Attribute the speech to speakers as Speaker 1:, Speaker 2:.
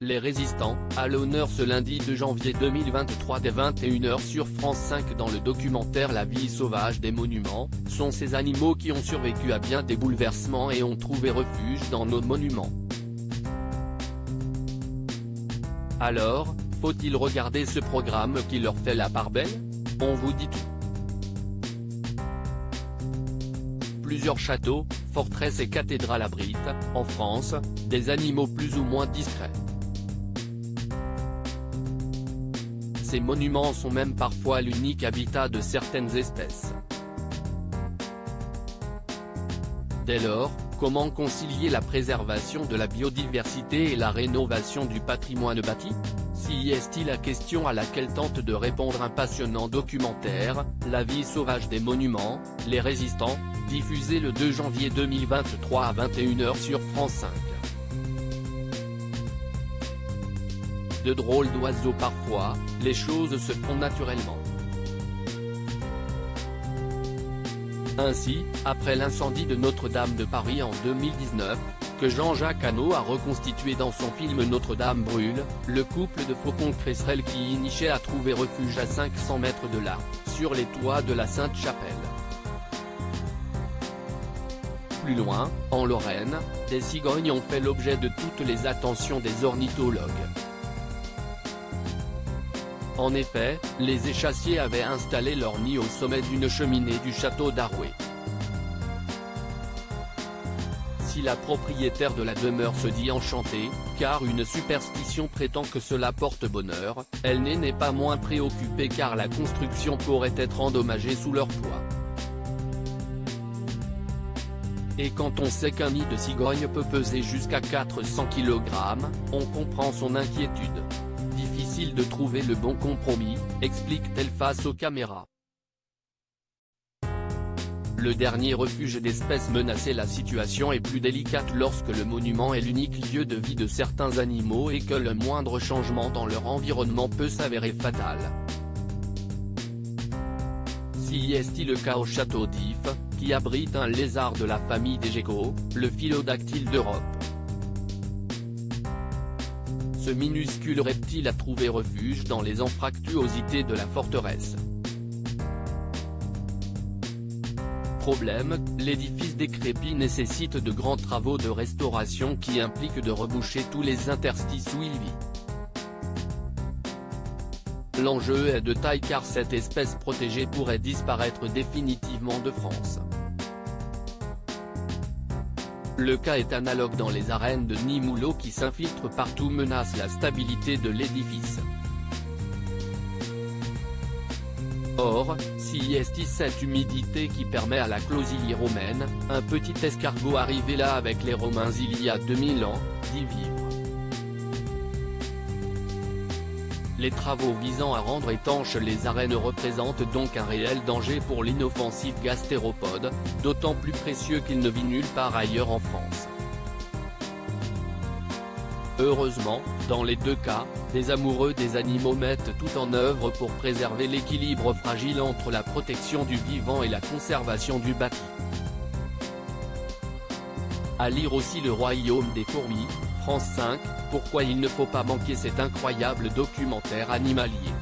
Speaker 1: Les résistants, à l'honneur ce lundi 2 janvier 2023 dès 21 h sur France 5 dans le documentaire La vie sauvage des monuments, sont ces animaux qui ont survécu à bien des bouleversements et ont trouvé refuge dans nos monuments. Alors, faut-il regarder ce programme qui leur fait la part belle? On vous dit tout. Plusieurs châteaux, forteresses et cathédrales abritent, en France, des animaux plus ou moins discrets. Ces monuments sont même parfois l'unique habitat de certaines espèces. Dès lors, comment concilier la préservation de la biodiversité et la rénovation du patrimoine bâti? Si est la question à laquelle tente de répondre un passionnant documentaire, La vie sauvage des monuments, les résistants, diffusé le 2 janvier 2023 à 21 h sur France 5. De drôles d'oiseaux parfois, les choses se font naturellement. Ainsi, après l'incendie de Notre-Dame de Paris en 2019, que Jean-Jacques Hano a reconstitué dans son film Notre-Dame brûle, le couple de faucons-cresserelles qui y nichait a trouvé refuge à 500 mètres de là, sur les toits de la Sainte-Chapelle. Plus loin, en Lorraine, des cigognes ont fait l'objet de toutes les attentions des ornithologues. En effet, les échassiers avaient installé leur nid au sommet d'une cheminée du château d'Arouet. Si la propriétaire de la demeure se dit enchantée, car une superstition prétend que cela porte bonheur, elle n'est pas moins préoccupée car la construction pourrait être endommagée sous leur poids. Et quand on sait qu'un nid de cigogne peut peser jusqu'à 400 kg, on comprend son inquiétude. Difficile de trouver le bon compromis, explique-t-elle face aux caméras. Le dernier refuge d'espèces menacées. La situation est plus délicate lorsque le monument est l'unique lieu de vie de certains animaux et que le moindre changement dans leur environnement peut s'avérer fatal. Si est le cas au château d'If, qui abrite un lézard de la famille des geckos, le philodactyle d'Europe. Ce minuscule reptile a trouvé refuge dans les anfractuosités de la forteresse. Problème, l'édifice décrépit nécessite de grands travaux de restauration qui impliquent de reboucher tous les interstices où il vit. L'enjeu est de taille car cette espèce protégée pourrait disparaître définitivement de France. Le cas est analogue dans les arènes de nids moulots qui s'infiltrent partout menacent la stabilité de l'édifice. Or, si est cette humidité qui permet à la closillie romaine, un petit escargot arrivé là avec les Romains il y a 2000 ans, d'y vivre. Les travaux visant à rendre étanches les arènes représentent donc un réel danger pour l'inoffensif gastéropode, d'autant plus précieux qu'il ne vit nulle part ailleurs en France. Heureusement, dans les deux cas, des amoureux des animaux mettent tout en œuvre pour préserver l'équilibre fragile entre la protection du vivant et la conservation du bâti. À lire aussi Le Royaume des fourmis, France 5, pourquoi il ne faut pas manquer cet incroyable documentaire animalier.